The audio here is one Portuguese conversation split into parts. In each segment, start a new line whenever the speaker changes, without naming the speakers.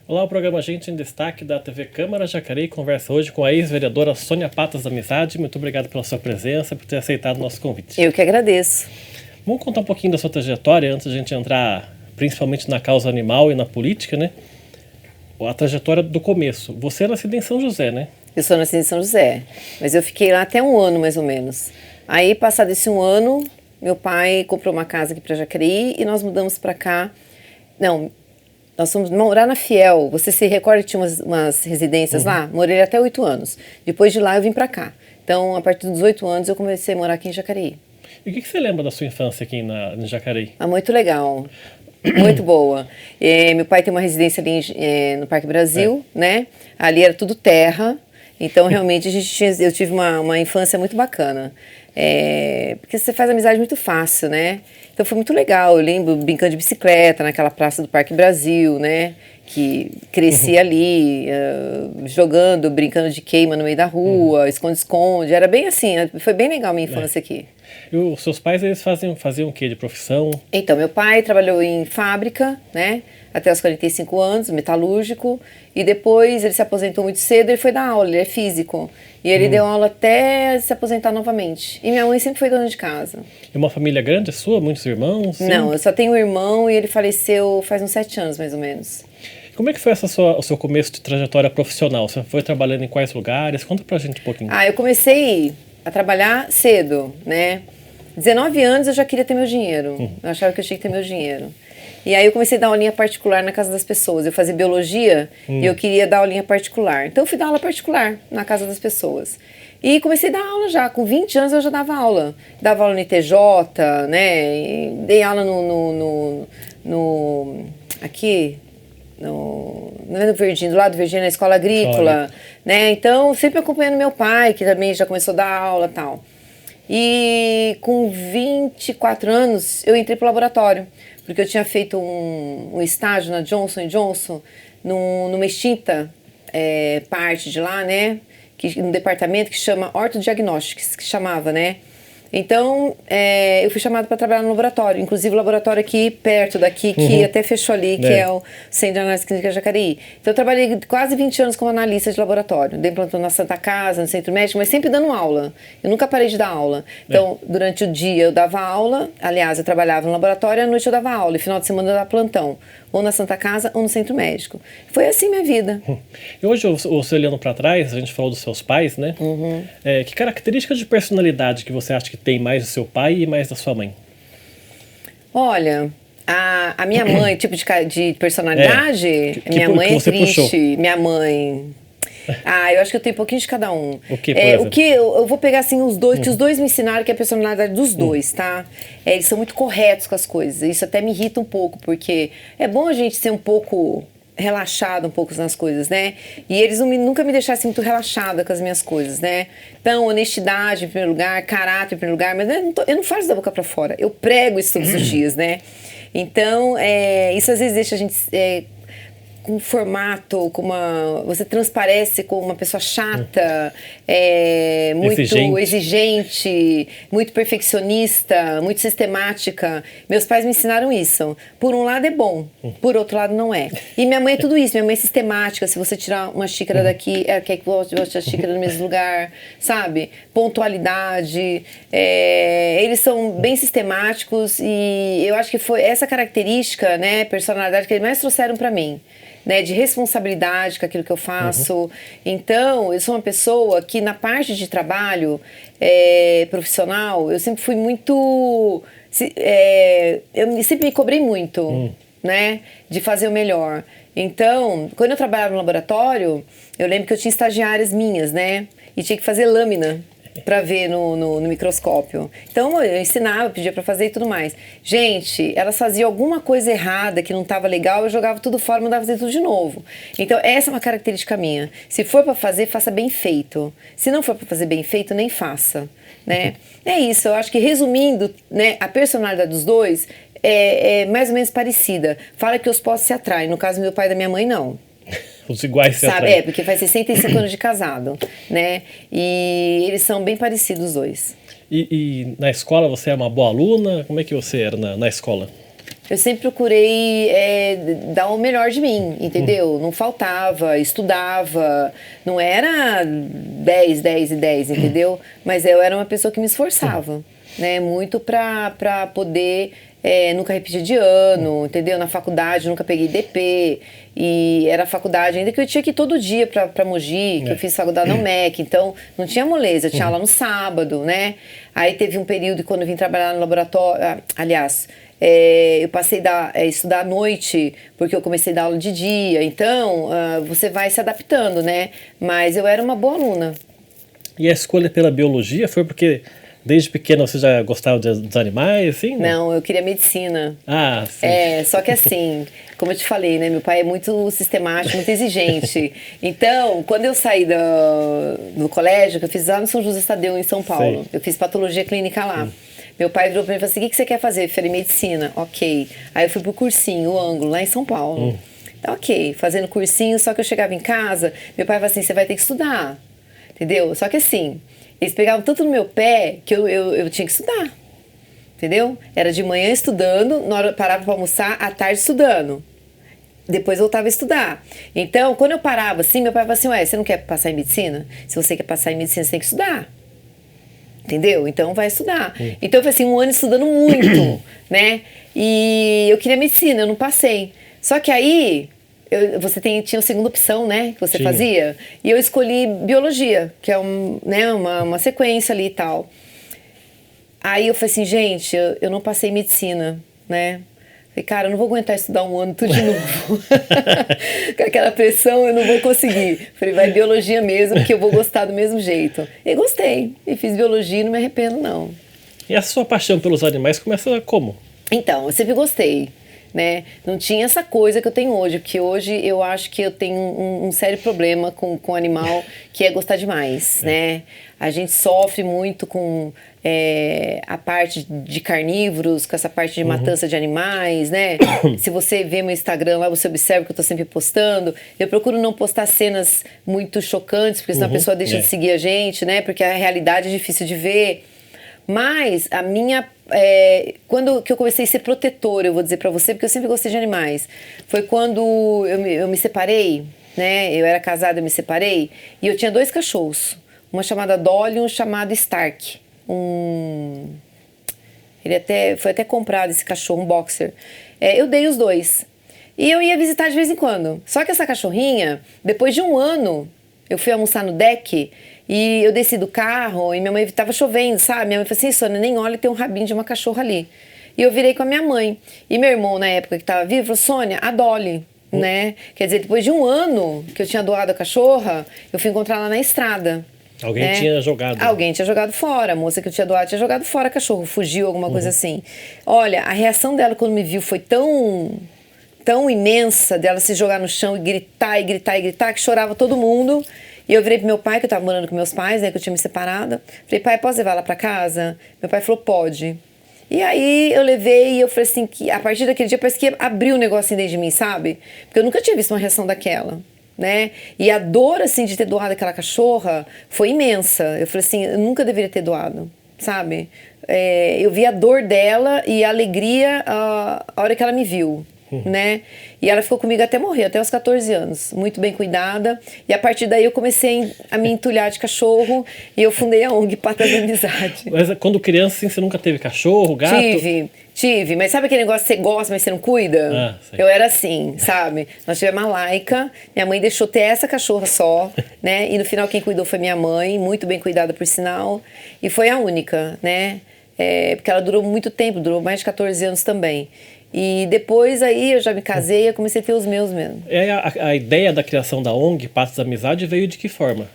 Olá, o programa Gente em Destaque da TV Câmara Jacareí conversa hoje com a ex-vereadora Sônia Patas da Amizade. Muito obrigado pela sua presença, por ter aceitado o nosso convite.
Eu que agradeço.
Vamos contar um pouquinho da sua trajetória antes de a gente entrar principalmente na causa animal e na política, né? A trajetória do começo. Você é nascida em São José, né?
Eu sou nascida em São José, mas eu fiquei lá até um ano mais ou menos. Aí, passado esse um ano, meu pai comprou uma casa aqui para Jacareí e nós mudamos para cá. Não, nós fomos morar na Fiel. Você se recorda que tinha umas residências lá? Morei até 8 anos. Depois de lá eu vim para cá. Então, a partir dos 8 anos eu comecei a morar aqui em Jacareí.
E o que você lembra da sua infância aqui em Jacareí?
Muito legal. Muito boa. Meu pai tem uma residência ali no Parque Brasil, né? Ali era tudo terra. Então, realmente, eu tive uma infância muito bacana. Porque você faz amizade muito fácil, né? Então, foi muito legal. Eu lembro brincando de bicicleta naquela praça do Parque Brasil, né? Que cresci ali, jogando, brincando de queima no meio da rua, esconde-esconde. Era bem assim, foi bem legal a minha infância aqui.
E os seus pais, eles faziam o quê de profissão?
Então, meu pai trabalhou em fábrica, né? Até os 45 anos, metalúrgico. E depois ele se aposentou muito cedo e foi dar aula, ele é físico. E ele deu aula até se aposentar novamente. E minha mãe sempre foi dona de casa.
É uma família grande, a sua? Muitos irmãos? Sim?
Não, eu só tenho um irmão e ele faleceu faz uns 7 anos, mais ou menos.
Como é que foi o seu começo de trajetória profissional? Você foi trabalhando em quais lugares? Conta pra gente um pouquinho.
Eu comecei a trabalhar cedo, né? 19 anos eu já queria ter meu dinheiro. Eu achava que eu tinha que ter meu dinheiro. E aí eu comecei a dar aulinha particular na casa das pessoas. Eu fazia biologia e eu queria dar aulinha particular. Então eu fui dar aula particular na casa das pessoas. E comecei a dar aula já. Com 20 anos eu já dava aula. Dava aula no ITJ, né? E dei aula aqui... não é no Verdinho, do lado do Verdinho, na escola agrícola, né? Então, sempre acompanhando meu pai, que também já começou a dar aula e tal. E com 24 anos, eu entrei pro laboratório, porque eu tinha feito um estágio na Johnson & Johnson, numa extinta parte de lá, né? Um departamento que chama Ortodiagnósticos, que chamava, né? Então, eu fui chamada para trabalhar no laboratório, inclusive o laboratório aqui perto daqui, que até fechou ali, que é o Centro de Análise Clínica Jacareí. Então, eu trabalhei quase 20 anos como analista de laboratório, dei plantão na Santa Casa, no Centro Médico, mas sempre dando aula. Eu nunca parei de dar aula. Então, durante o dia eu dava aula, aliás, eu trabalhava no laboratório, à noite eu dava aula, e final de semana eu dava plantão, ou na Santa Casa ou no Centro Médico. Foi assim minha vida.
E hoje, você olhando para trás, a gente falou dos seus pais, né? Que características de personalidade que você acha que tem mais do seu pai e mais da sua mãe?
Olha, a minha mãe, tipo de personalidade, minha mãe é triste, puxou. Minha mãe... eu acho que eu tenho um pouquinho de cada um.
O que, por exemplo?
O que eu vou pegar assim os dois, que os dois me ensinaram, que é a personalidade dos dois, tá? Eles são muito corretos com as coisas. Isso até me irrita um pouco, porque é bom a gente ser um pouco relaxado um pouco nas coisas, né? E eles nunca me deixassem muito relaxada com as minhas coisas, né? Então, honestidade em primeiro lugar, caráter em primeiro lugar, mas eu não faço da boca pra fora, eu prego isso todos os dias, né? Então, isso às vezes deixa a gente com um formato, você transparece como uma pessoa chata, muito exigente, muito perfeccionista, muito sistemática. Meus pais me ensinaram isso. Por um lado é bom, por outro lado não é. E minha mãe é tudo isso, minha mãe é sistemática. Se você tirar uma xícara daqui, ela quer que volte a xícara no mesmo lugar, sabe? Pontualidade. Eles são bem sistemáticos e eu acho que foi essa característica, né, personalidade que eles mais trouxeram para mim. Né, de responsabilidade com aquilo que eu faço. Então, eu sou uma pessoa que na parte de trabalho profissional, eu sempre fui muito... eu sempre me cobrei muito, né, de fazer o melhor. Então, quando eu trabalhava no laboratório, eu lembro que eu tinha estagiárias minhas, né, e tinha que fazer lâmina para ver no microscópio. Então eu ensinava, pedia para fazer e tudo mais. Gente, elas faziam alguma coisa errada que não estava legal, eu jogava tudo fora e mandava fazer tudo de novo. Então essa é uma característica minha. Se for para fazer, faça bem feito. Se não for para fazer bem feito, nem faça, né? É isso, eu acho que resumindo, né, a personalidade dos dois é mais ou menos parecida. Fala que os postos se atraem, no caso do meu pai e da minha mãe, não.
Os iguais se atraem.
Porque faz 65 anos de casado, né? E eles são bem parecidos os dois.
E na escola você é uma boa aluna? Como é que você era na escola?
Eu sempre procurei dar o melhor de mim, entendeu? Não faltava, estudava, não era 10, 10 e 10, entendeu? Mas eu era uma pessoa que me esforçava, né? Muito pra poder nunca repetir de ano, entendeu? Na faculdade nunca peguei DP, e era a faculdade ainda que eu tinha que ir todo dia pra Mogi, que eu fiz faculdade no MEC, então não tinha moleza, eu tinha aula no sábado, né? Aí teve um período quando eu vim trabalhar no laboratório, aliás... eu passei a estudar à noite, porque eu comecei a dar aula de dia. Então, você vai se adaptando, né? Mas eu era uma boa aluna.
E a escolha pela biologia foi porque desde pequena você já gostava dos animais, assim?
Não, eu queria medicina.
Ah, sim.
Só que assim, como eu te falei, né? Meu pai é muito sistemático, muito exigente. Então, quando eu saí do colégio, que eu fiz lá no São José Tadeu, em São Paulo,
Sei.
eu fiz patologia clínica lá. Meu pai virou pra mim e falou assim, o que você quer fazer? Eu falei, medicina. Ok. Aí eu fui pro cursinho, o Ângulo, lá em São Paulo. Então, ok, fazendo cursinho, só que eu chegava em casa, meu pai falou assim, você vai ter que estudar. Entendeu? Só que assim, eles pegavam tanto no meu pé que eu tinha que estudar. Entendeu? Era de manhã estudando, na hora parava pra almoçar, à tarde estudando. Depois voltava a estudar. Então, quando eu parava assim, meu pai falava assim, ué, você não quer passar em medicina? Se você quer passar em medicina, você tem que estudar. Entendeu? Então vai estudar. Então foi assim, um ano estudando muito, né? E eu queria medicina, eu não passei. Só que aí, você tinha a segunda opção, né? Que você fazia. E eu escolhi biologia, que é uma sequência ali e tal. Aí eu falei assim, gente, eu não passei medicina, né? Falei, cara, eu não vou aguentar estudar um ano tudo de novo. Com aquela pressão eu não vou conseguir. Falei, vai biologia mesmo, porque eu vou gostar do mesmo jeito. E gostei. E fiz biologia e não me arrependo, não.
E a sua paixão pelos animais começa como?
Então, eu sempre gostei, né? Não tinha essa coisa que eu tenho hoje, porque hoje eu acho que eu tenho um sério problema com animal, que é gostar demais, né? A gente sofre muito com a parte de carnívoros, com essa parte de matança de animais, né? Se você vê meu Instagram lá, você observa que eu tô sempre postando. Eu procuro não postar cenas muito chocantes, porque senão a pessoa deixa de seguir a gente, né? Porque a realidade é difícil de ver. Mas a minha... quando que eu comecei a ser protetora, eu vou dizer pra você, porque eu sempre gostei de animais, foi quando eu me separei, né? Eu era casada, eu me separei, e eu tinha 2 cachorros. Uma chamada Dolly e um chamado Stark. Ele foi até comprado, esse cachorro, um boxer. Eu dei os 2. E eu ia visitar de vez em quando. Só que essa cachorrinha, depois de um ano, eu fui almoçar no deck e eu desci do carro e minha mãe estava chovendo, sabe? Minha mãe falou assim, Sônia, nem olha, tem um rabinho de uma cachorra ali. E eu virei com a minha mãe. E meu irmão, na época que estava vivo, falou, Sônia, a Dolly, né? Quer dizer, depois de um ano que eu tinha doado a cachorra, eu fui encontrar ela na estrada.
Alguém tinha jogado.
Alguém tinha jogado fora. A moça que eu tinha doado tinha jogado fora cachorro, fugiu, alguma coisa assim. Olha, a reação dela quando me viu foi tão imensa, dela se jogar no chão e gritar, e gritar, e gritar, que chorava todo mundo. E eu virei pro meu pai, que eu tava morando com meus pais, né, que eu tinha me separado. Falei, pai, posso levar ela pra casa? Meu pai falou, pode. E aí eu levei e eu falei assim, que a partir daquele dia parece que abriu um negocinho dentro de mim, sabe? Porque eu nunca tinha visto uma reação daquela, né? E a dor, assim, de ter doado aquela cachorra foi imensa. Eu falei assim, eu nunca deveria ter doado, sabe? Eu vi a dor dela e a alegria a hora que ela me viu. Né? E ela ficou comigo até morrer, até os 14 anos, muito bem cuidada. E a partir daí eu comecei a me entulhar de cachorro e eu fundei a ONG Patas da Amizade.
Mas quando criança, assim, você nunca teve cachorro, gato?
Tive, mas sabe aquele negócio que você gosta, mas você não cuida? Eu era assim, sabe? Nós tivemos a Laika, minha mãe deixou ter essa cachorra só, né? E no final quem cuidou foi minha mãe, muito bem cuidada por sinal, e foi a única, né? Porque ela durou muito tempo, durou mais de 14 anos também. E depois aí eu já me casei e eu comecei a ter os meus mesmo.
A ideia da criação da ONG Patos da Amizade veio de que forma?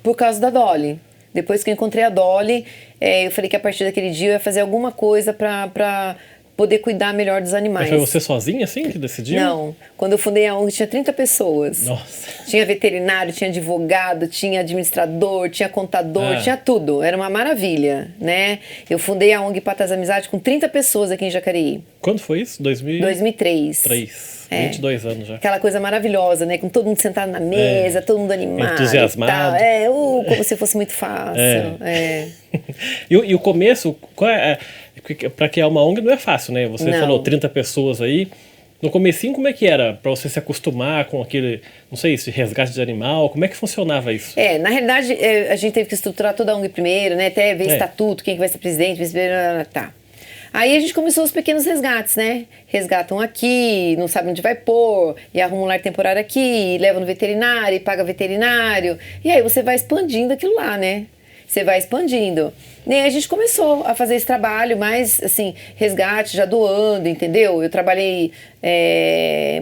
Por causa da Dolly. Depois que eu encontrei a Dolly, eu falei que a partir daquele dia eu ia fazer alguma coisa pra poder cuidar melhor dos animais.
Mas foi você sozinha, assim, que decidiu?
Não. Quando eu fundei a ONG tinha 30 pessoas.
Nossa.
Tinha veterinário, tinha advogado, tinha administrador, tinha contador, tinha tudo. Era uma maravilha, né? Eu fundei a ONG Patas da Amizade com 30 pessoas aqui em Jacareí.
Quando foi isso?
2003.
22 anos já.
Aquela coisa maravilhosa, né? Com todo mundo sentado na mesa, todo mundo animado.
Entusiasmado.
E tal. Como se fosse muito fácil.
E o começo, Porque para criar uma ONG não é fácil, né? Você
Não.
falou 30 pessoas aí. No comecinho, como é que era? Para você se acostumar com aquele, não sei, esse resgate de animal, como é que funcionava isso?
Na realidade, a gente teve que estruturar toda a ONG primeiro, né? Até ver estatuto, quem que vai ser presidente, vice-presidente, tá. Aí a gente começou os pequenos resgates, né? Resgatam aqui, não sabe onde vai pôr, e arruma um lar temporário aqui, e leva no veterinário, e paga veterinário. E aí você vai expandindo aquilo lá, né? Você vai expandindo. E aí a gente começou a fazer esse trabalho, mais assim, resgate, já doando, entendeu? Eu trabalhei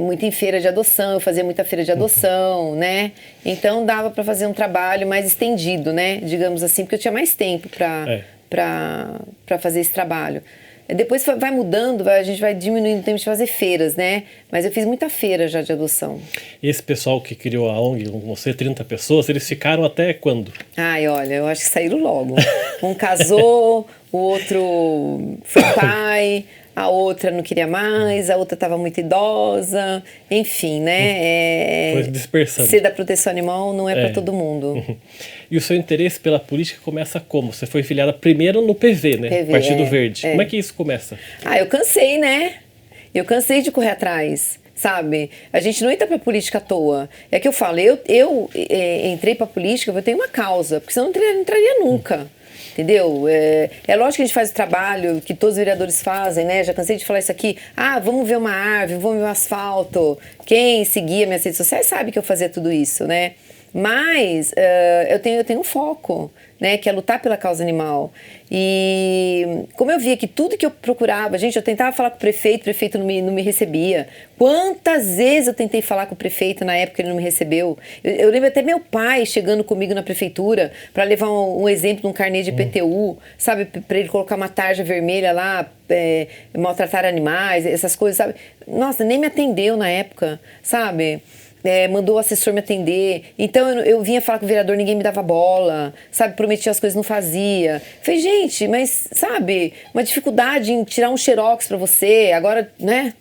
muito em feira de adoção, eu fazia muita feira de adoção, né? Então dava para fazer um trabalho mais estendido, né? Digamos assim, porque eu tinha mais tempo para fazer esse trabalho. Depois vai mudando, a gente vai diminuindo o tempo de fazer feiras, né? Mas eu fiz muita feira já de adoção.
E esse pessoal que criou a ONG, com você, 30 pessoas, eles ficaram até quando?
Ai, olha, eu acho que saíram logo. Um casou, o outro foi pai, a outra não queria mais, a outra estava muito idosa, enfim, né?
Foi dispersando.
Ser da proteção animal não é para todo mundo.
E o seu interesse pela política começa como? Você foi filiada primeiro no PV, né?
PV,
Partido Verde. Como é que isso começa?
Eu cansei, né? Eu cansei de correr atrás, sabe? A gente não entra pra política à toa. É que eu falo, eu entrei pra política porque eu tenho uma causa, porque senão eu não entraria nunca. Entendeu? É lógico que a gente faz o trabalho que todos os vereadores fazem, né? Já cansei de falar isso aqui. Vamos ver uma árvore, vamos ver um asfalto. Quem seguia minhas redes sociais sabe que eu fazia tudo isso, né? Mas eu tenho um foco, né, que é lutar pela causa animal. E como eu via que tudo que eu procurava, gente, eu tentava falar com o prefeito não me recebia. Quantas vezes eu tentei falar com o prefeito na época ele não me recebeu? Eu lembro até meu pai chegando comigo na prefeitura para levar um exemplo de um carnê de IPTU, sabe, para ele colocar uma tarja vermelha lá, maltratar animais, essas coisas, sabe? Nossa, nem me atendeu na época, sabe? Mandou o assessor me atender. Então eu vinha falar com o vereador, ninguém me dava bola, sabe? Prometia as coisas, não fazia. Falei, gente, mas sabe, uma dificuldade em tirar um xerox pra você, agora, né?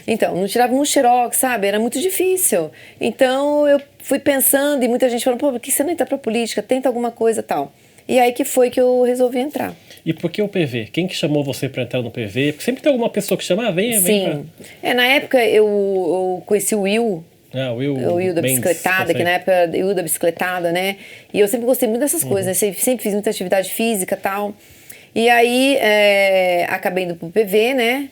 Então, não tirava um xerox, sabe? Era muito difícil. Então eu fui pensando e muita gente falou, pô, por que você não entra pra política? Tenta alguma coisa e tal. E aí que foi que eu resolvi entrar.
E por que o PV? Quem que chamou você para entrar no PV? Porque sempre tem alguma pessoa que chama, vem
Sim. Na época eu conheci o Will.
O
Will da bicicletada, que na época era o Will da bicicletada, né? E eu sempre gostei muito dessas coisas, né? Sempre fiz muita atividade física e tal. E aí acabei indo pro PV, né?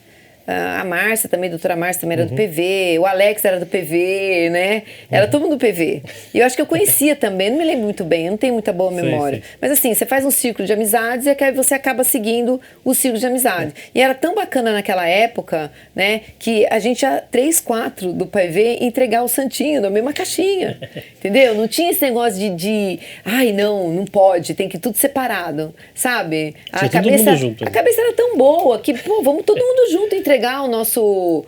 A Márcia também, a doutora Márcia também era do PV, o Alex era do PV, né? Era todo mundo do PV. E eu acho que eu conhecia também, não me lembro muito bem, eu não tenho muita boa memória. Sim. Mas assim, você faz um círculo de amizades e aí você acaba seguindo o círculo de amizades. E era tão bacana naquela época, né? Que a gente ia 3, 4 do PV entregar o santinho na mesma caixinha, entendeu? Não tinha esse negócio ai não pode, tem que ir tudo separado, sabe? A cabeça era tão boa que, pô, vamos todo mundo junto entregar o nosso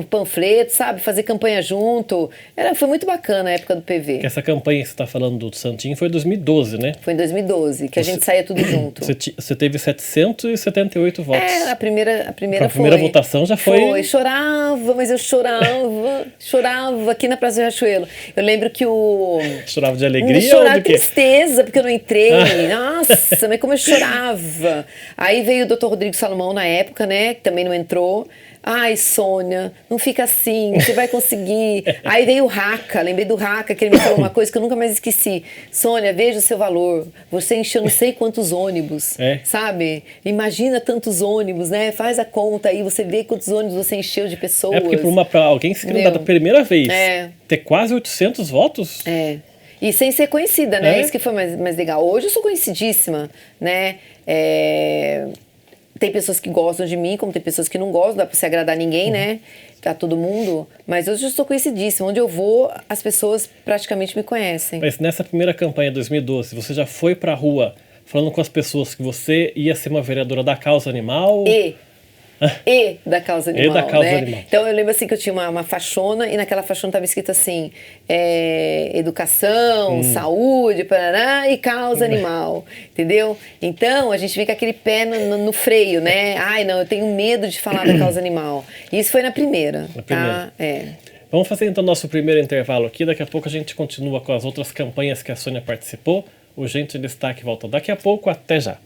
panfleto, sabe? Fazer campanha junto. Foi muito bacana a época do PV.
Essa campanha que você está falando do Santinho foi em 2012, né?
Foi em 2012, que a gente saía tudo junto.
Você teve 778 votos.
A primeira
a primeira votação já foi...
Chorava, mas eu chorava aqui na Praça do Riachuelo. Eu lembro que
Chorava de alegria
chorava
ou de
tristeza, porque eu não entrei. Nossa, mas como eu chorava. Aí veio o Dr. Rodrigo Salomão na época, né? Que também não entrou. Ai, Sônia, não fica assim, você vai conseguir. Aí veio o Raca, lembrei do Raca, que ele me falou uma coisa que eu nunca mais esqueci. Sônia, veja o seu valor. Você encheu não sei quantos ônibus, sabe? Imagina tantos ônibus, né? Faz a conta aí, você vê quantos ônibus você encheu de pessoas.
Porque pra alguém se candidatar da primeira vez, ter quase 800 votos...
E sem ser conhecida, né? Isso que foi mais legal. Hoje eu sou conhecidíssima, né? Tem pessoas que gostam de mim, como tem pessoas que não gostam, não dá pra se agradar ninguém, né? A todo mundo. Mas hoje eu estou conhecidíssima. Onde eu vou, as pessoas praticamente me conhecem.
Mas nessa primeira campanha, 2012, você já foi pra rua falando com as pessoas que você ia ser uma vereadora da causa animal?
E da causa animal,
da causa
né?
animal.
Então eu lembro assim que eu tinha uma faixona e naquela faixona estava escrito assim, educação, saúde, parará, e causa animal, entendeu? Então a gente fica aquele pé no freio, né? Ai não, eu tenho medo de falar da causa animal. Isso foi na primeira, tá?
Vamos fazer então nosso primeiro intervalo aqui, daqui a pouco a gente continua com as outras campanhas que a Sônia participou. O Gente em Destaque volta daqui a pouco, até já.